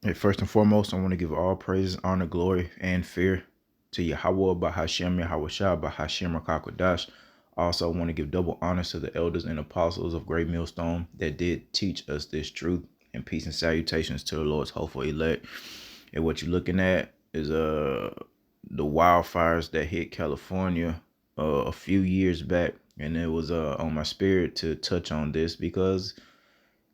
Hey, first and foremost, I want to give all praise, honor, glory, and fear to Yahweh, Bahashem, Yahweh Shah, Bahashem, Rakakwadash. Also, I want to give double honors to the elders and apostles of Great Millstone that did teach us this truth. And peace and salutations to the Lord's hopeful elect. And what you're looking at is the wildfires that hit California a few years back. And it was on my spirit to touch on this because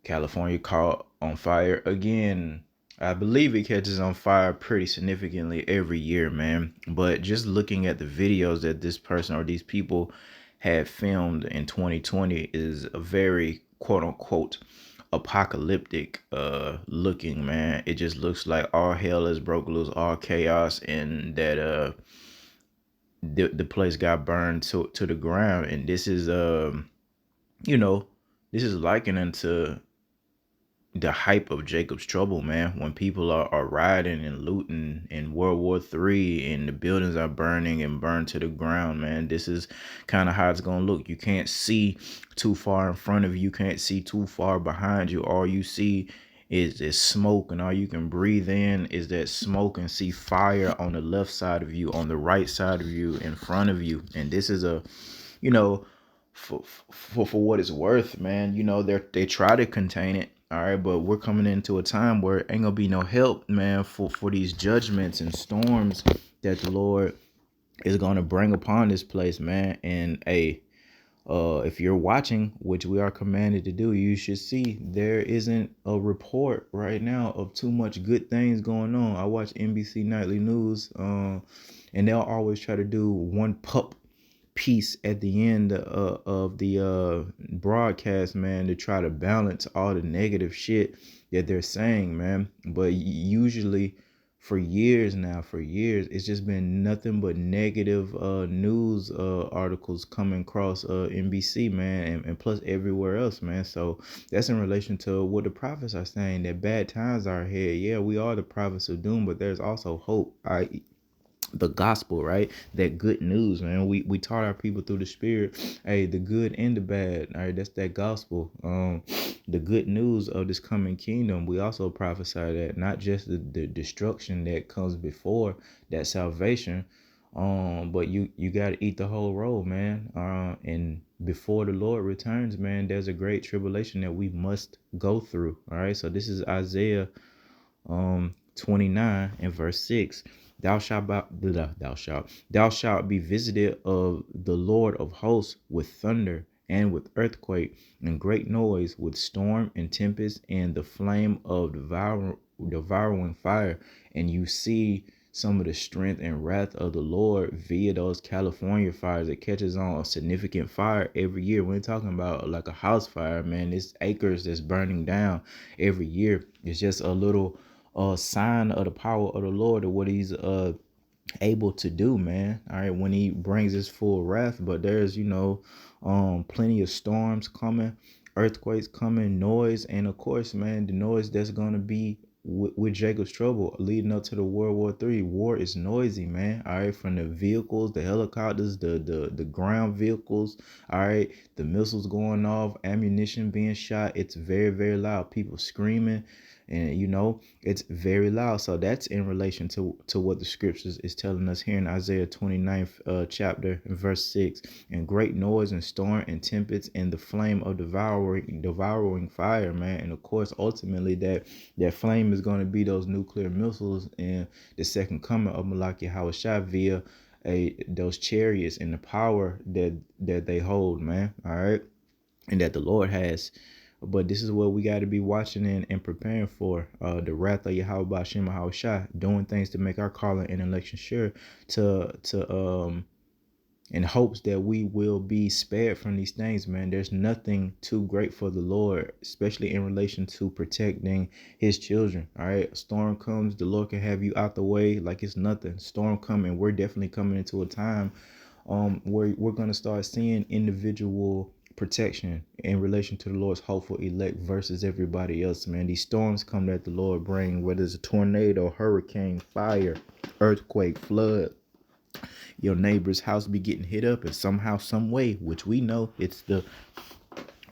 California caught on fire again. I believe it catches on fire pretty significantly every year, man. But just looking at the videos that this person or these people had filmed in 2020 is a very quote unquote apocalyptic looking, man. It just looks like all hell is broke loose, all chaos, and that the place got burned to the ground. And this is you know, this is likening to the hype of Jacob's Trouble, man. When people are rioting and looting in World War III and the buildings are burning and burned to the ground, man. This is kind of how it's gonna look. You can't see too far in front of you. You can't see too far behind you. All you see is smoke, and all you can breathe in is that smoke and see fire on the left side of you, on the right side of you, in front of you. And this is a, you know, for what it's worth, man. You know, they try to contain it, all right, but we're coming into a time where ain't gonna be no help, man, for these judgments and storms that the Lord is gonna bring upon this place, man. And if you're watching, which we are commanded to do, you should see there isn't a report right now of too much good things going on. I watch NBC Nightly News, and they'll always try to do one pup piece at the end of the broadcast, man, to try to balance all the negative shit that they're saying, man. But usually for years it's just been nothing but negative news articles coming across NBC, man, and plus everywhere else, man. So that's in relation to what the prophets are saying, that bad times are ahead. Yeah, we are the prophets of doom, but there's also hope. The gospel, right? That good news, man. We taught our people through the spirit, hey, the good and the bad, all right? That's that gospel. The good news of this coming kingdom. We also prophesy that not just the destruction that comes before that salvation, but you got to eat the whole roll, man. And before the Lord returns, man, there's a great tribulation that we must go through, all right? So this is Isaiah 29 and verse 6. Thou shalt be visited of the Lord of hosts with thunder and with earthquake and great noise, with storm and tempest and the flame of devouring fire. And you see some of the strength and wrath of the Lord via those California fires that catches on a significant fire every year. We're talking about like a house fire, man. It's acres that's burning down every year. It's just a little sign of the power of the Lord, of what he's able to do, man. All right, when he brings his full wrath. But there's, plenty of storms coming, earthquakes coming, noise, and of course, man, the noise that's gonna be with Jacob's Trouble leading up to the World War III. War is noisy, man. All right, from the vehicles, the helicopters, the ground vehicles, all right, the missiles going off, ammunition being shot. It's very, very loud. People screaming, and it's very loud. So that's in relation to what the scriptures is telling us here in Isaiah 29th chapter verse 6. And great noise and storm and tempest and the flame of devouring fire, man. And of course, ultimately that flame is going to be those nuclear missiles and the second coming of Malaki Hawashai via those chariots and the power that they hold, man. All right, and that the Lord has. But this is what we got to be watching and preparing for, the wrath of Yahweh Shema Shai, doing things to make our calling and election sure, to in hopes that we will be spared from these things, man. There's nothing too great for the Lord, especially in relation to protecting his children. All right, a storm comes, the Lord can have you out the way like it's nothing. Storm coming, we're definitely coming into a time where we're going to start seeing individual protection in relation to the Lord's hopeful elect versus everybody else, man. These storms come that the Lord bring, whether it's a tornado, hurricane, fire, earthquake, flood, your neighbor's house be getting hit up, and somehow, some way, which we know it's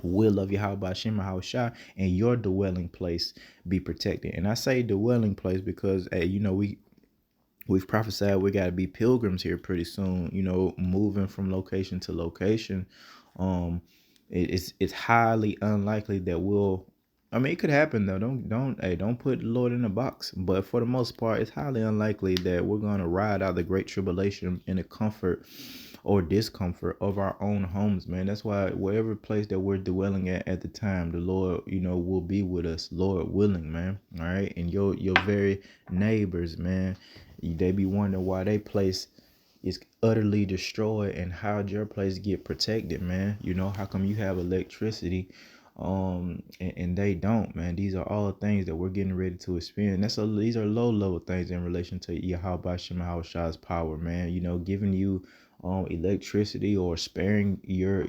will of Yahweh Hashem Shai, and your dwelling place be protected. And I say dwelling place because, hey, we've prophesied we got to be pilgrims here pretty soon, moving from location to location. um it's highly unlikely that we'll, I mean, it could happen though. Don't put the Lord in a box, but for the most part it's highly unlikely that we're going to ride out the great tribulation in the comfort or discomfort of our own homes, man. That's why wherever place that we're dwelling at the time, the Lord, will be with us, Lord willing, man. All right. And your very neighbors, man, they be wondering why they place is utterly destroyed and how'd your place get protected, man. How come you have electricity and they don't, man? These are all things that we're getting ready to experience. These are low level things in relation to Yahweh Shema Shai's power, man. Giving you electricity or sparing your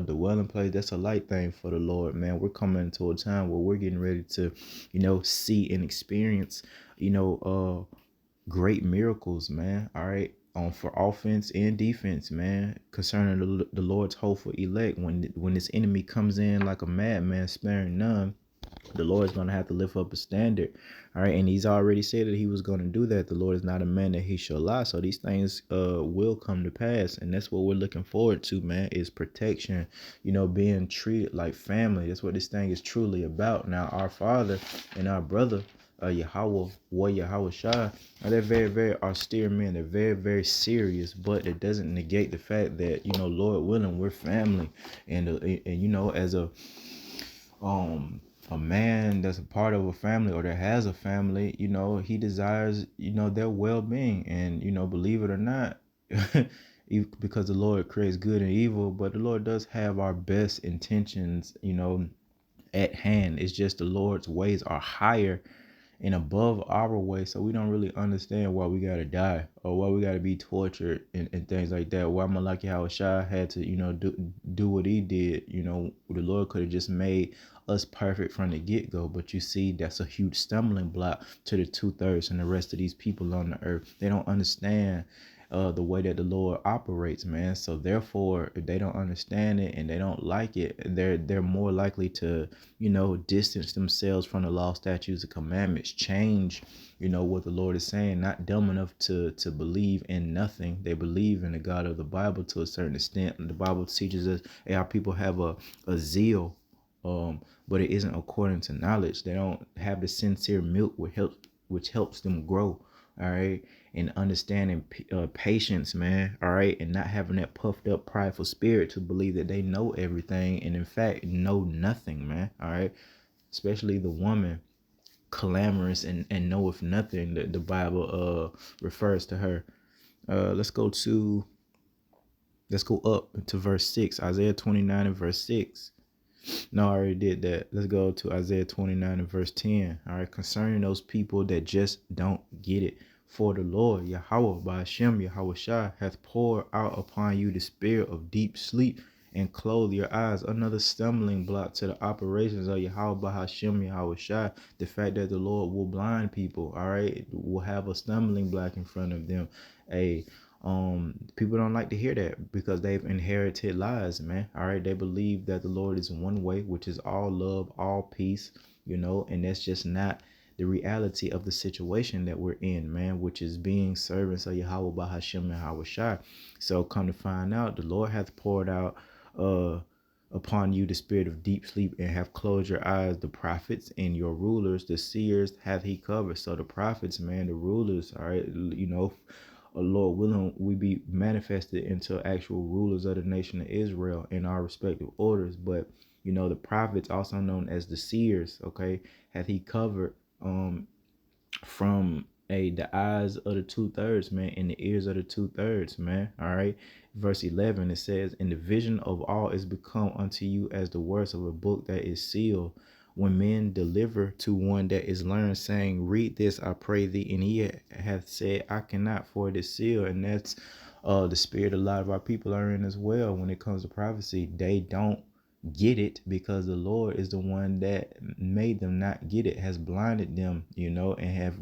dwelling place, that's a light thing for the Lord, man. We're coming into a time where we're getting ready to see and experience great miracles, man. All right. For offense and defense, man, concerning the Lord's hopeful elect. When this enemy comes in like a madman, sparing none, the Lord's gonna have to lift up a standard. All right. And he's already said that he was gonna do that. The Lord is not a man that he shall lie. So these things will come to pass. And that's what we're looking forward to, man, is protection, being treated like family. That's what this thing is truly about. Now, our Father and our brother, Yahweh, Yahweh Shai, they're very, very austere men. They're very, very serious, but it doesn't negate the fact that, Lord willing, we're family. And as a man that's a part of a family or that has a family, he desires, their well-being. And, believe it or not, because the Lord creates good and evil, but the Lord does have our best intentions, at hand. It's just the Lord's ways are higher and above our way, so we don't really understand why we gotta die or why we gotta be tortured and things like that. Why Malaki Shai had to, do what he did. The Lord could have just made us perfect from the get-go, but you see, that's a huge stumbling block to the 2/3 and the rest of these people on the earth. They don't understand the way that the Lord operates, man. So therefore, if they don't understand it and they don't like it, they're more likely to, distance themselves from the law, statutes, and commandments. Change, what the Lord is saying. Not dumb enough to believe in nothing. They believe in the God of the Bible to a certain extent. And the Bible teaches us, hey, our people have a zeal, but it isn't according to knowledge. They don't have the sincere milk which helps them grow. All right. And understanding patience, man. All right. And not having that puffed up prideful spirit to believe that they know everything and in fact know nothing, man. All right. Especially the woman, clamorous and knoweth nothing, that the Bible refers to her. Let's go up to verse 6. Isaiah 29 and verse 6. No, I already did that. Let's go to Isaiah 29 and verse 10. All right. Concerning those people that just don't get it. For the Lord, Yahweh, by Hashem, Yahweh Shai, hath poured out upon you the spirit of deep sleep and clothe your eyes. Another stumbling block to the operations of Yahweh, by Hashem, Yahweh Shai. The fact that the Lord will blind people, all right, will have a stumbling block in front of them. People don't like to hear that because they've inherited lies, man. All right. They believe that the Lord is one way, which is all love, all peace, and that's just not the reality of the situation that we're in, man, which is being servants of Yahweh by Hashem and Yahweh Shai. So come to find out, the Lord hath poured out upon you the spirit of deep sleep and have closed your eyes. The prophets and your rulers, the seers, hath he covered. So the prophets, man, the rulers, all right, Lord willing, we be manifested into actual rulers of the nation of Israel in our respective orders. But the prophets, also known as the seers, okay, hath he covered from the eyes of the 2/3, man, and the ears of the 2/3, man. All right. Verse 11, it says, and the vision of all is become unto you as the words of a book that is sealed. When men deliver to one that is learned, saying, read this, I pray thee, and he hath said, I cannot, for it is sealed. And that's the spirit a lot of our people are in as well. When it comes to prophecy, they don't get it, because the Lord is the one that made them not get it, has blinded them, and have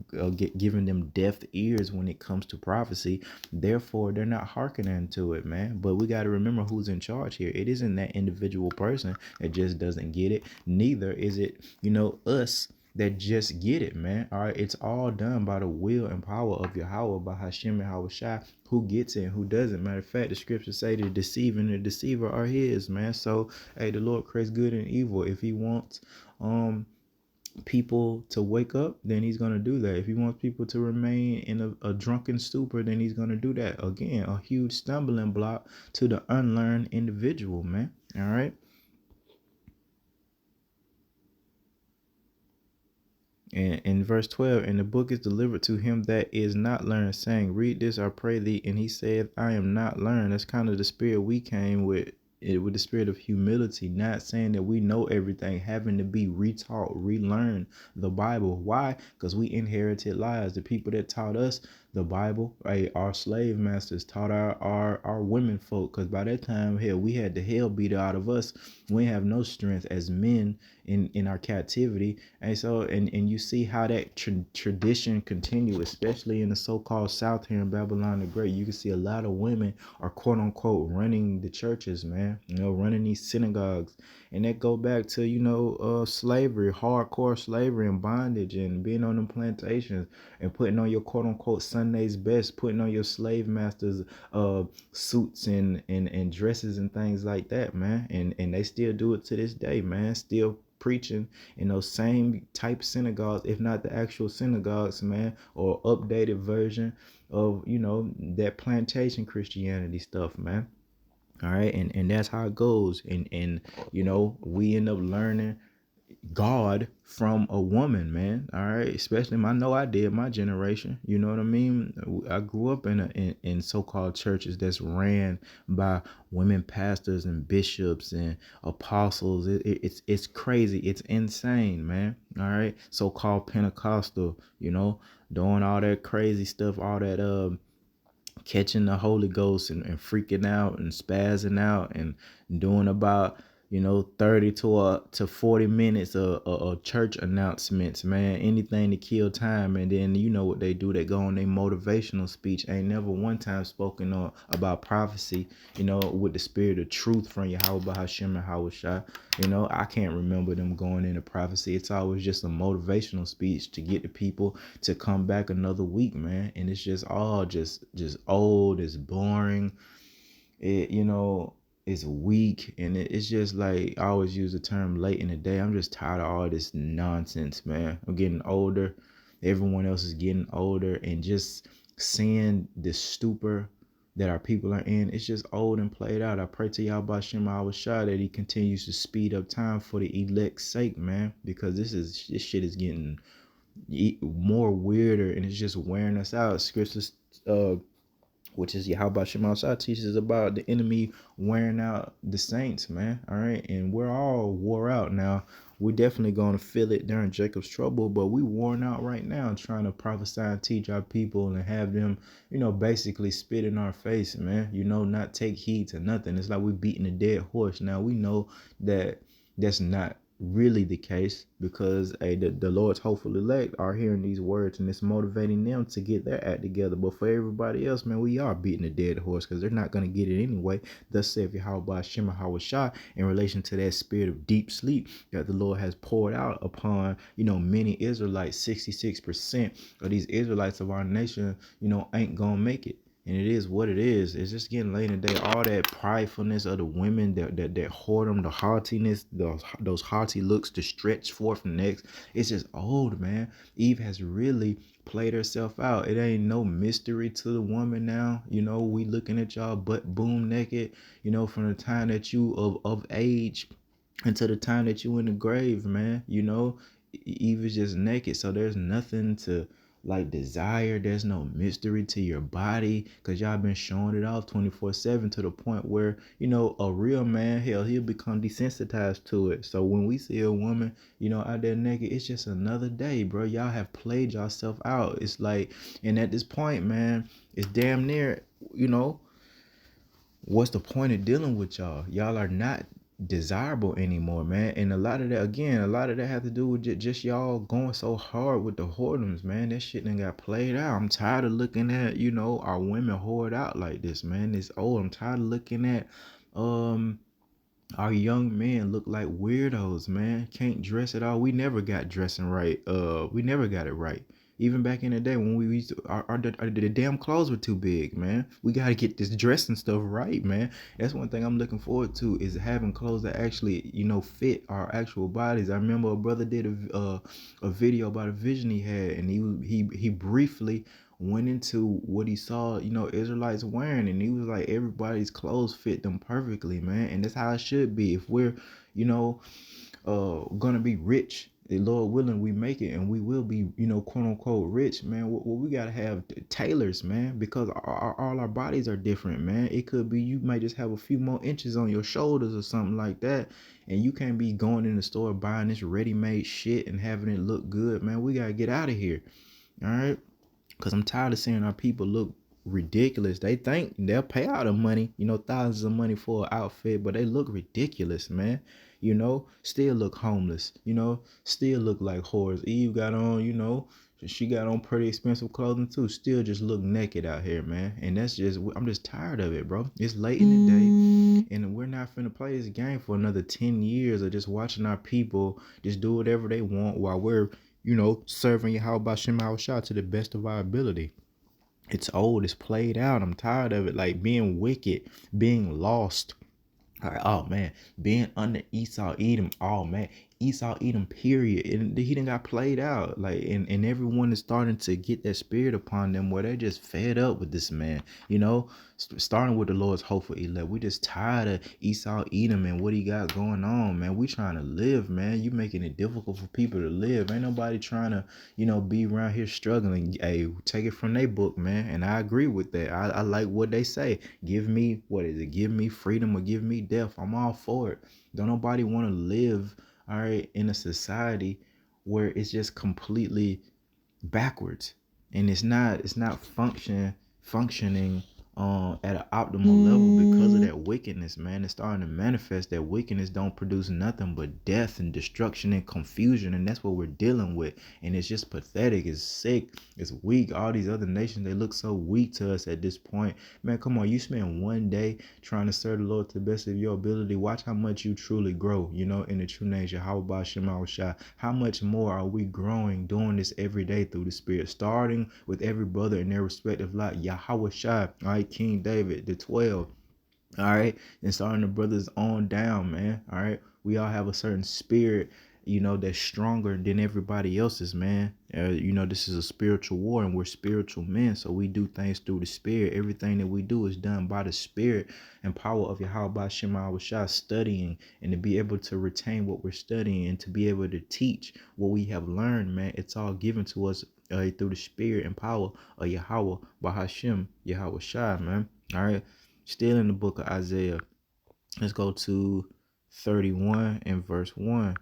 given them deaf ears when it comes to prophecy. Therefore, they're not hearkening to it, man. But we got to remember who's in charge here. It isn't that individual person that just doesn't get it. Neither is it, us that just get it, man. All right, it's all done by the will and power of Yahweh, by Hashem and Hawashai, who gets it and who doesn't. Matter of fact, the scriptures say the deceiver and the deceiver are his, man. So, hey, the Lord creates good and evil. If he wants people to wake up, then he's going to do that. If he wants people to remain in a drunken stupor, then he's going to do that. Again, a huge stumbling block to the unlearned individual, man. All right. And in verse 12, and the book is delivered to him that is not learned, saying, read this, I pray thee. And he said, I am not learned. That's kind of the spirit we came with the spirit of humility, not saying that we know everything, having to be retaught, relearn the Bible. Why? Because we inherited lies. The people that taught us the Bible, right, our slave masters taught our women folk, because by that time, hell, we had the hell beat out of us. We have no strength as men in our captivity. And so and you see how that tradition continue, especially in the so-called South here in Babylon the Great. You can see a lot of women are quote unquote running the churches, man, running these synagogues. And that go back to slavery, hardcore slavery and bondage, and being on them plantations and putting on your quote unquote Sunday's best, putting on your slave masters suits and dresses and things like that, man. And they still do it to this day, man. Still preaching in those same type synagogues, if not the actual synagogues, man, or updated version of that plantation Christianity stuff, man. All right, and that's how it goes. And we end up learning God from a woman, man. All right, especially I know I did my generation. You know what I mean? I grew up in so-called churches that's ran by women pastors and bishops and apostles. It's crazy. It's insane, man. All right, so-called Pentecostal. Doing all that crazy stuff, all that catching the Holy Ghost and freaking out and spazzing out and doing about 30 to 40 minutes of church announcements, man. Anything to kill time. And then you know what they do, they go on their motivational speech. Ain't never one time spoken on about prophecy, with the spirit of truth from Yahweh Hashem and Hawashai. I can't remember them going into prophecy. It's always just a motivational speech to get the people to come back another week, man. And it's just all just old, it's boring. It's weak, and it's just like I always use the term late in the day. I'm just tired of all this nonsense, man. I'm getting older. Everyone else is getting older, and just seeing this stupor that our people are in, it's just old and played out. I pray to Yahweh Shem Awashai that he continues to speed up time for the elect's sake, man, because this shit is getting more weirder, and it's just wearing us out. Scriptures which is Yahweh Shema Shah teaches about the enemy wearing out the saints, man. All right. And we're all wore out now. We're definitely going to feel it during Jacob's trouble, but we worn out right now trying to prophesy and teach our people and have them, basically spit in our face, man. Not take heed to nothing. It's like we're beating a dead horse. Now we know that that's not really the case, because the Lord's hopeful elect are hearing these words and it's motivating them to get their act together. But for everybody else, man, we are beating a dead horse, because they're not going to get it anyway. Thus saith Yahweh Shem Hawashai, in relation to that spirit of deep sleep that the Lord has poured out upon many Israelites. 66% of these Israelites of our nation ain't gonna make it. And it is what it is. It's just getting late in the day. All that pridefulness of the women, that whoredom, the haughtiness, those haughty looks, the stretch forth necks. It's just old, man. Eve has really played herself out. It ain't no mystery to the woman now. We looking at y'all butt boom naked, from the time that you of age until the time that you in the grave, man. Eve is just naked. So there's nothing to like desire. There's no mystery to your body, because y'all been showing it off 24/7 to the point where a real man, hell, he'll become desensitized to it. So when we see a woman out there naked, it's just another day, bro. Y'all have played yourself out. It's like, and at this point, man, it's damn near what's the point of dealing with y'all? Y'all are not desirable anymore, man. And a lot of that, again, a lot of that have to do with just y'all going so hard with the whoredoms, man. That shit done got played out. I'm tired of looking at, our women whored out like this, man. It's old. I'm tired of looking at um our young men look like weirdos, man. Can't dress at all. We never got dressing right. We never got it right. Even back in the day when we used to, the damn clothes were too big, man. We got to get this dressing stuff right, man. That's one thing I'm looking forward to, is having clothes that actually, fit our actual bodies. I remember a brother did a video about a vision he had, and he briefly went into what he saw, Israelites wearing, and he was like, everybody's clothes fit them perfectly, man. And that's how it should be. If we're, you know, gonna be rich, the Lord willing, we make it, and we will be, quote unquote rich, man. What we gotta have tailors, man, because all our bodies are different, man. It could be you might just have a few more inches on your shoulders or something like that, and you can't be going in the store buying this ready-made shit and having it look good, man. We gotta get out of here. All right. Because I'm tired of seeing our people look ridiculous. They think they'll pay out the money, thousands of money for an outfit, but they look ridiculous, man. Still look homeless, still look like whores. Eve got on, she got on pretty expensive clothing too. Still just look naked out here, man. And I'm just tired of it, bro. It's late in the day, and we're not finna play this game for another 10 years of just watching our people just do whatever they want while we're serving Yahweh Shem Shah to the best of our ability. It's old, it's played out. I'm tired of it. Like being wicked, being lost. All right, oh man, being under Esau Edom. Oh man, Esau Edom, period. And he done got played out. Like, and everyone is starting to get that spirit upon them where they're just fed up with this man. Starting with the Lord's hopeful elect. We just tired of Esau Edom and what he got going on, man. We trying to live, man. You making it difficult for people to live. Ain't nobody trying to, be around here struggling. Hey, take it from their book, man. And I agree with that. I like what they say. Give me, what is it? Give me freedom or give me death. I'm all for it. Don't nobody want to live, all right, in a society where it's just completely backwards, and it's not functioning at an optimal level because of that wickedness, man. It's starting to manifest. That wickedness don't produce nothing but death and destruction and confusion, and that's what we're dealing with. And it's just pathetic. It's sick. It's weak. All these other nations, they look so weak to us at this point, man. Come on, you spend one day trying to serve the Lord to the best of your ability. Watch how much you truly grow, in the true nature. How about Shema Shah? How much more are we growing doing this every day through the Spirit, starting with every brother in their respective lot? Yahweh Shai, all right, King David, the 12, all right, and starting the brothers on down, man. All right, we all have a certain spirit, that's stronger than everybody else's, man. This is a spiritual war, and we're spiritual men, so we do things through the Spirit. Everything that we do is done by the Spirit and power of Yahweh Shema Shah, studying, and to be able to retain what we're studying, and to be able to teach what we have learned, man. It's all given to us through the Spirit and power of Yahweh Bahashem Yahweh Shah, man. All right, still in the book of Isaiah. Let's go to 31 and verse 1.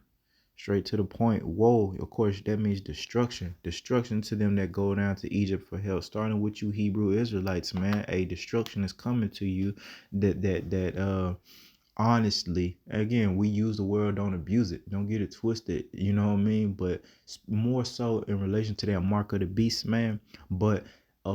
Straight to the point. Woe, of course, that means destruction. Destruction to them that go down to Egypt for help. Starting with you Hebrew Israelites, man. A destruction is coming to you that honestly, again, we use the word, don't abuse it. Don't get it twisted, you know what I mean? But more so in relation to that mark of the beast, man. But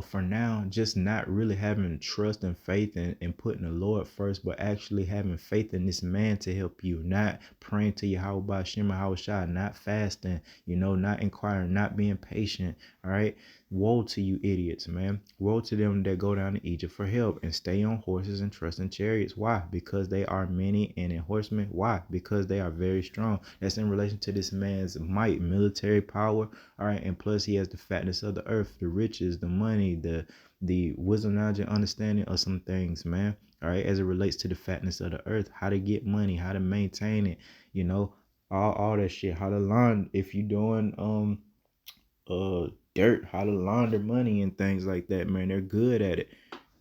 for now, just not really having trust and faith and putting the Lord first, but actually having faith in this man to help you, not praying to Yahweh Shema Shah, not fasting, not inquiring, not being patient. All right. Woe to you idiots, man. Woe to them that go down to Egypt for help and stay on horses and trust in chariots. Why? Because they are many, and in horsemen. Why? Because they are very strong. That's in relation to this man's might, military power. All right. And plus he has the fatness of the earth, the riches, the money, the wisdom, knowledge, and understanding of some things, man. All right. As it relates to the fatness of the earth, how to get money, how to maintain it, all that shit, how to learn if you doing dirt, how to launder money and things like that, man. They're good at it.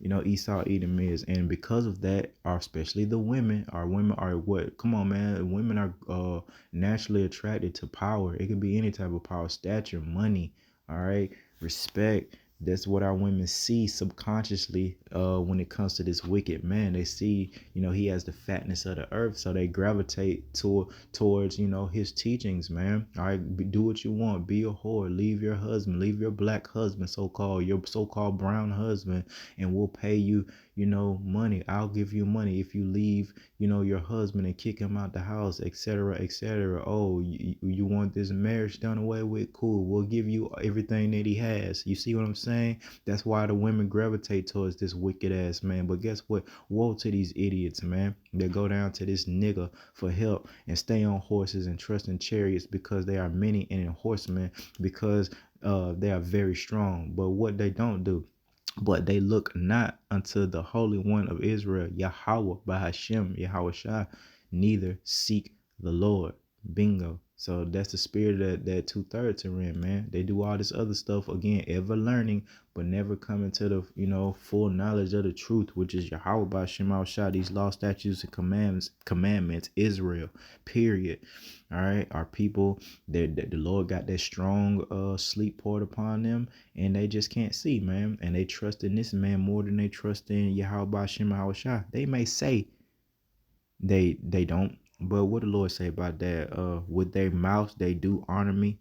Esau Edom is, and because of that, especially the women, our women are what? Come on, man. Women are naturally attracted to power. It could be any type of power, stature, money, all right, respect, That's what our women see subconsciously when it comes to this wicked man. They see, he has the fatness of the earth, so they gravitate towards, his teachings, man. All right, do what you want, be a whore, leave your husband, leave your black husband, your so-called brown husband, and we'll pay you, money. I'll give you money if you leave, your husband and kick him out the house, etc., etc. Oh, you want this marriage done away with? Cool, we'll give you everything that he has. You see what I'm saying? That's why the women gravitate towards this wicked ass man. But guess what? Woe to these idiots, man. They go down to this nigga for help and stay on horses and trust in chariots because they are many, and in horsemen because they are very strong. But what they don't do, but they look not unto the Holy One of Israel, Yahweh, Bahashem, Yahweh Shai, neither seek the Lord. Bingo. So that's the spirit that 2/3 are in, man. They do all this other stuff again, ever learning, but never coming to the full knowledge of the truth, which is Yahweh Bahashem Shai, these law, statutes, and commandments, Israel. Period. All right, our people that the Lord got that strong sleep poured upon them, and they just can't see, man. And they trust in this man more than they trust in Yahweh Shem Shai. They may say they don't, but what the Lord say about that? With their mouths they do honor me,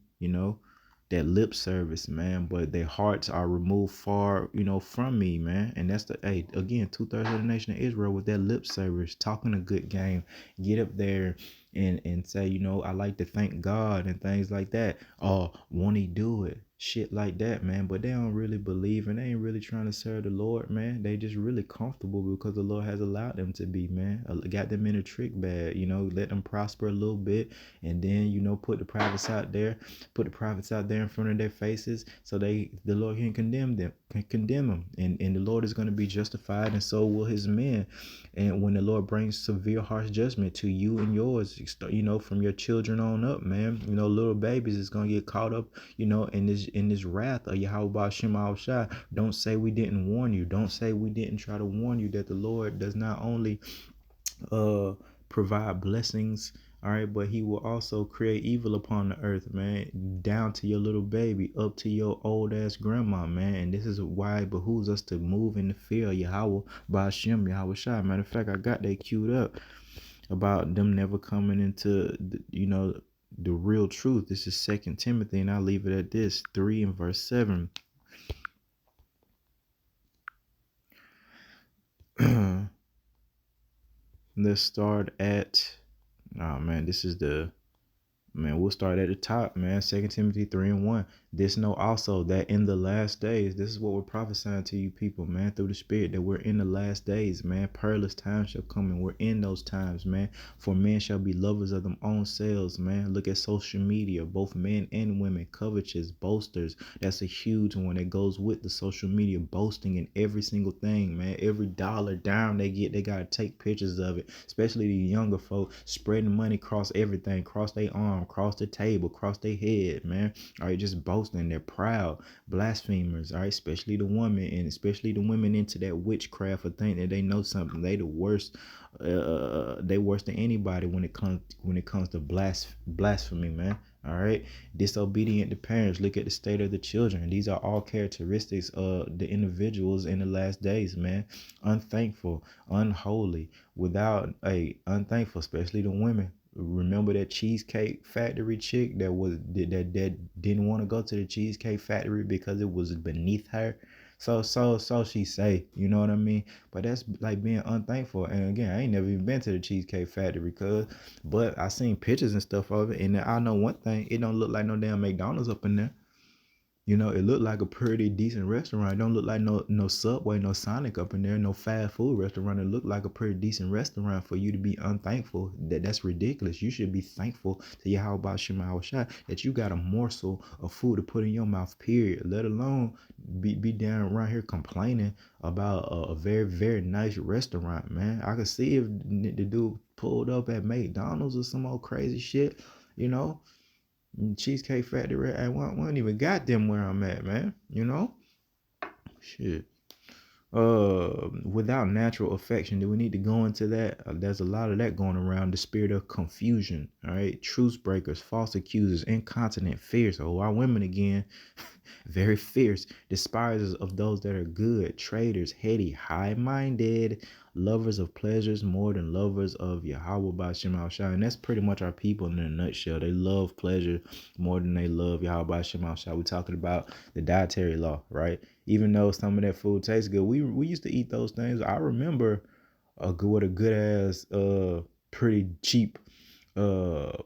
that lip service, man, but their hearts are removed far, from me, man. And that's the again, 2/3 of the nation of Israel with that lip service, talking a good game, get up there and say, I like to thank God and things like that. Oh, won't he do it? Shit like that, man. But they don't really believe, and they ain't really trying to serve the Lord, man. They just really comfortable because the Lord has allowed them to be, man. Got them in a trick bag, let them prosper a little bit, and then put the prophets out there, in front of their faces, so the Lord can condemn them, and the Lord is going to be justified, and so will his men. And when the Lord brings severe harsh judgment to you and yours, from your children on up, man, little babies is going to get caught up, in this wrath of Yahweh Shema Shai. Don't say we didn't warn you. Don't say we didn't try to warn you that the Lord does not only uh provide blessings, all right, but he will also create evil upon the earth, man, down to your little baby, up to your old ass grandma, man. And this is why it behooves us to move in the fear of Yahweh by Hashem, Yahweh Shai. Matter of fact, I got that queued up about them never coming into the real truth. This is 2 Timothy, and I'll leave it at this, 3 and verse 7. Let's start at, oh man, this is we'll start at the top, man. 2 Timothy 3 and 1. This know also that in the last days, this is what we're prophesying to you people, man, through the Spirit, that we're in the last days, man. Perilous times shall come, and we're in those times, man. For men shall be lovers of them own selves, man. Look at social media, both men and women, covetous, boasters. That's a huge one that goes with the social media, boasting in every single thing, man. Every dollar down they get, they got to take pictures of it, especially the younger folk, spreading money across everything, cross their arm, cross the table, cross their head, man. All right, just boasting. They're proud, blasphemers, all right, especially the women, and especially the women into that witchcraft or think that they know something. They the worst. They worse than anybody when it comes to blasphemy, man. All right, disobedient to parents. Look at the state of the children. These are all characteristics of the individuals in the last days, man. Unthankful, unholy, unthankful, especially the women. Remember that Cheesecake Factory chick that didn't want to go to the Cheesecake Factory because it was beneath her. So she say, you know what I mean? But that's like being unthankful. And again, I ain't never even been to the Cheesecake Factory, but I seen pictures and stuff of it, and I know one thing: it don't look like no damn McDonald's up in there. It looked like a pretty decent restaurant. It don't look like no Subway, no Sonic up in there, no fast food restaurant. It looked like a pretty decent restaurant for you to be unthankful. That's ridiculous. You should be thankful to Yahweh Shema Shai that you got a morsel of food to put in your mouth, period. Let alone be down around here complaining about a very, very nice restaurant, man. I could see if the dude pulled up at McDonald's or some old crazy shit, you know. Cheesecake Factory, I won't even got them where I'm at, man. Shit. without natural affection. Do we need to go into that? There's a lot of that going around. The spirit of confusion, all right, truce breakers, false accusers, incontinent, fierce. Oh, our women again. Very fierce, despisers of those that are good, traitors, heady, high-minded, lovers of pleasures more than lovers of Yahweh Ba'Shem Shai. And that's pretty much our people in a nutshell. They love pleasure more than they love Yahweh Ba'Shem Shai. We're talking about the dietary law, right? Even though some of that food tastes good, we used to eat those things. I remember what a good ass pretty cheap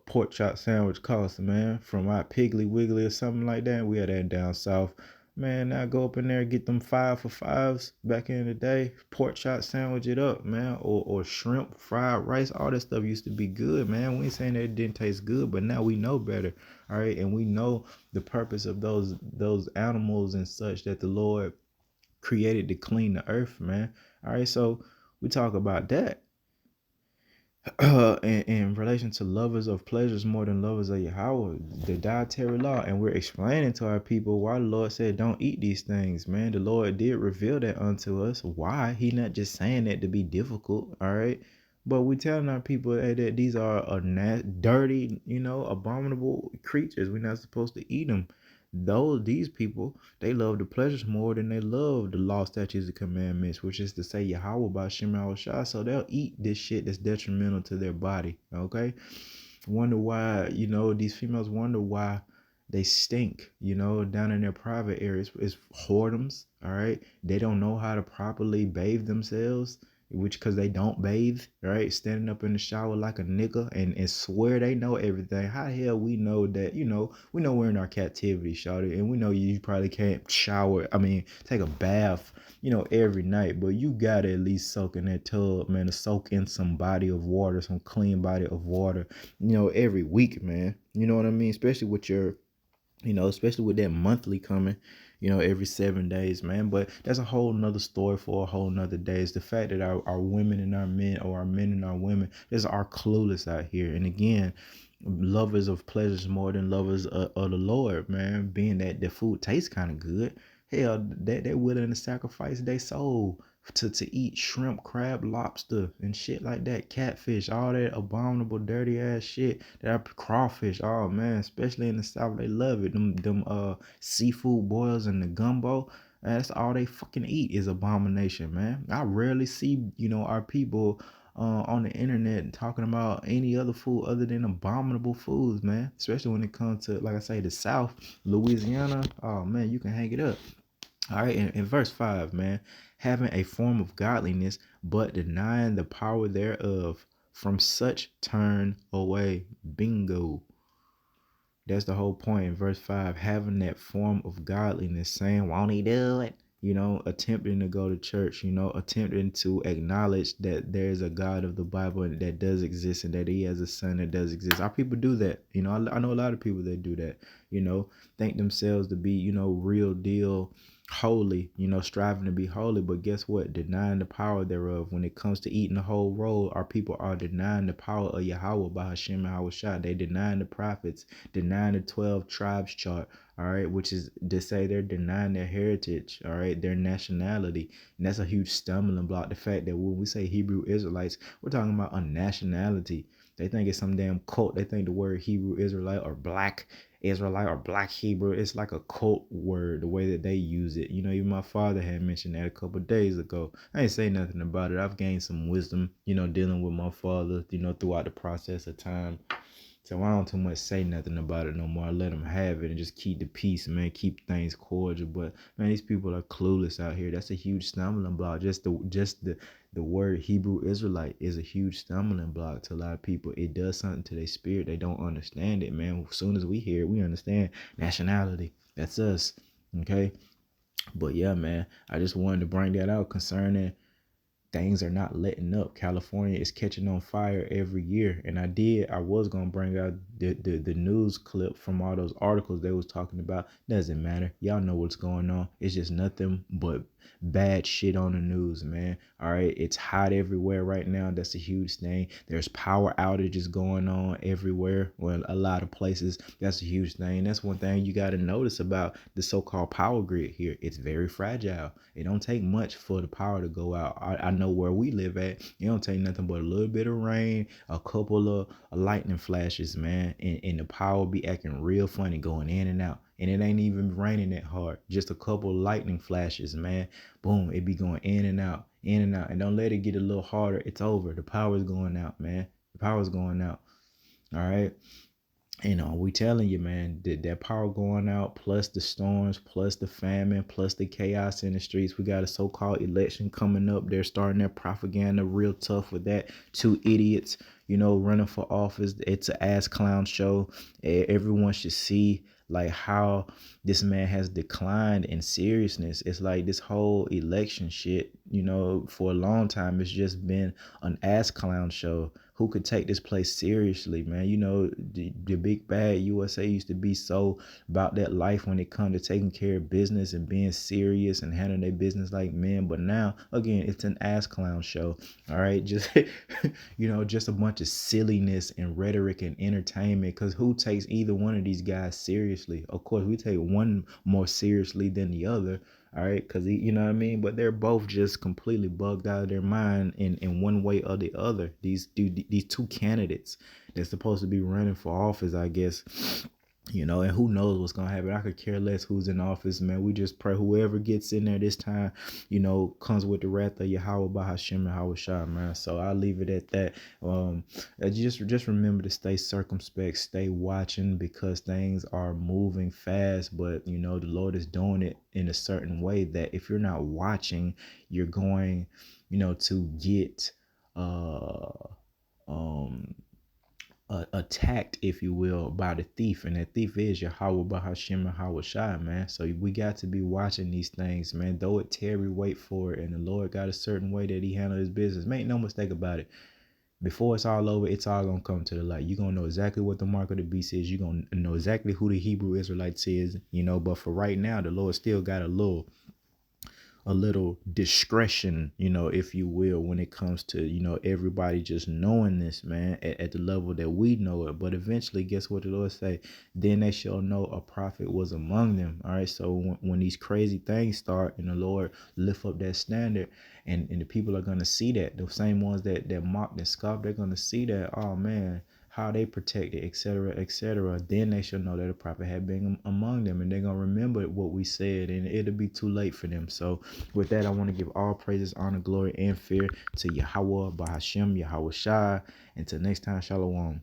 pork chop sandwich cost, man, from our Piggly Wiggly or something like that. We had that down south. Man, I go up in there and get them 5 for 5s back in the day. Pork chop sandwich it up, man. Or shrimp, fried rice, all that stuff used to be good, man. We ain't saying that it didn't taste good, but now we know better. All right. And we know the purpose of those animals and such that the Lord created to clean the earth, man. All right, so we talk about that. In relation to lovers of pleasures more than lovers of Yahweh, the dietary law, and we're explaining to our people why the Lord said don't eat these things, man. The Lord did reveal that unto us. Why? He not just saying that to be difficult, all right? But we telling our people that these are dirty, abominable creatures. We're not supposed to eat them. These people, they love the pleasures more than they love the law, statutes, and commandments, which is to say Yahweh by Shema Shah. So they'll eat this shit that's detrimental to their body. Okay. Wonder why, these females wonder why they stink, down in their private areas. It's whoredoms. All right. They don't know how to properly bathe themselves, which because they don't bathe, right? Standing up in the shower like a nigga and swear they know everything. How the hell we know that, we know we're in our captivity, shawty, and we know you probably can't take a bath, every night, but you gotta at least soak in that tub, man, to soak in some body of water, some clean body of water, every week, man. You know what I mean? Especially with that monthly coming, every 7 days, man. But that's a whole nother story for a whole nother day. It's the fact that our women and our men, or our men and our women, are clueless out here. And again, lovers of pleasures more than lovers of the Lord, man. Being that the food tastes kind of good, hell, they're willing to sacrifice their soul to eat shrimp, crab, lobster, and shit like that, catfish, all that abominable, dirty ass shit. That crawfish, oh man, especially in the South, they love it. Them seafood boils and the gumbo. Man, that's all they fucking eat is abomination, man. I rarely see, our people on the internet talking about any other food other than abominable foods, man. Especially when it comes to, like I say, the South, Louisiana. Oh man, you can hang it up. All right, in verse 5, man, having a form of godliness, but denying the power thereof, from such turn away. Bingo. That's the whole point in verse 5, having that form of godliness, saying, won't he do it? Attempting to go to church, attempting to acknowledge that there is a God of the Bible and that does exist, and that he has a son that does exist. Our people do that. I know a lot of people that do that, think themselves to be, real deal holy, striving to be holy. But guess what? Denying the power thereof. When it comes to eating the whole roll, our people are denying the power of Yahweh by Hashem Yahweh Shah. They denying the prophets, denying the 12 tribes chart, all right, which is to say they're denying their heritage, all right, their nationality. And that's a huge stumbling block. The fact that when we say Hebrew Israelites, we're talking about a nationality. They think it's some damn cult. They think the word Hebrew Israelite or black Israelite or black Hebrew, it's like a cult word, the way that they use it. Even my father had mentioned that a couple of days ago. I ain't say nothing about it. I've gained some wisdom, dealing with my father, throughout the process of time. So I don't too much say nothing about it no more. I let them have it and just keep the peace, man. Keep things cordial. But man, these people are clueless out here. That's a huge stumbling block. Just the word Hebrew Israelite is a huge stumbling block to a lot of people. It does something to their spirit. They don't understand it, man. As soon as we hear it, we understand nationality. That's us. Okay. But yeah, man, I just wanted to bring that out concerning things are not letting up. California is catching on fire every year. And I was gonna bring out the news clip from all those articles they was talking about. Doesn't matter. Y'all know what's going on. It's just nothing but bad shit on the news, man. All right. It's hot everywhere right now. That's a huge thing. There's power outages going on everywhere. Well, a lot of places. That's a huge thing. That's one thing you got to notice about the so-called power grid here. It's very fragile. It don't take much for the power to go out. I know where we live at. It don't take nothing but a little bit of rain, a couple of lightning flashes, man, and the power be acting real funny, going in and out. And it ain't even raining that hard. Just a couple lightning flashes, man. Boom, it be going in and out, in and out. And don't let it get a little harder. It's over. The power's going out, man. The power's going out. All right. We telling you, man, that power going out, plus the storms, plus the famine, plus the chaos in the streets. We got a so-called election coming up. They're starting their propaganda real tough with that. Two idiots, running for office. It's an ass clown show. Everyone should see like how this man has declined in seriousness. It's like this whole election shit, for a long time, it's just been an ass clown show. Who could take this place seriously, man? The big bad USA used to be so about that life when it come to taking care of business and being serious and handling their business like men. But now, again, it's an ass clown show. All right, just just a bunch of silliness and rhetoric and entertainment. Because who takes either one of these guys seriously? Of course, we take one more seriously than the other. All right, because you know what I mean. But they're both just completely bugged out of their mind in one way or the other. These two candidates that's supposed to be running for office, I guess. And who knows what's gonna happen. I could care less who's in office, man. We just pray whoever gets in there this time, comes with the wrath of Yahweh by Hashem and Hawashah, man. So I'll leave it at that. Just remember to stay circumspect, stay watching, because things are moving fast. But the Lord is doing it in a certain way that if you're not watching, you're going, to get um attacked, if you will, by the thief, and that thief is Yahweh Bahashim and Hawashai, man. So we got to be watching these things, man. Though it tarry, wait for it, and the Lord got a certain way that He handled His business. Make no mistake about it. Before it's all over, it's all gonna come to the light. You're gonna know exactly what the mark of the beast is. You're gonna know exactly who the Hebrew Israelites is. But for right now, the Lord still got a little discretion, if you will, when it comes to, everybody just knowing this, man, at the level that we know it. But eventually, guess what the Lord say? Then they shall know a prophet was among them. All right. So when these crazy things start and the Lord lift up that standard, and the people are going to see that, the same ones that mocked and scoffed, they're going to see that, oh man, how they protected, etc., etc. Then they shall know that a prophet had been among them, and they're gonna remember what we said, and it'll be too late for them. So with that, I want to give all praises, honor, glory, and fear to Yahweh, Bahashem, Yahweh Shai. Until next time, Shalom.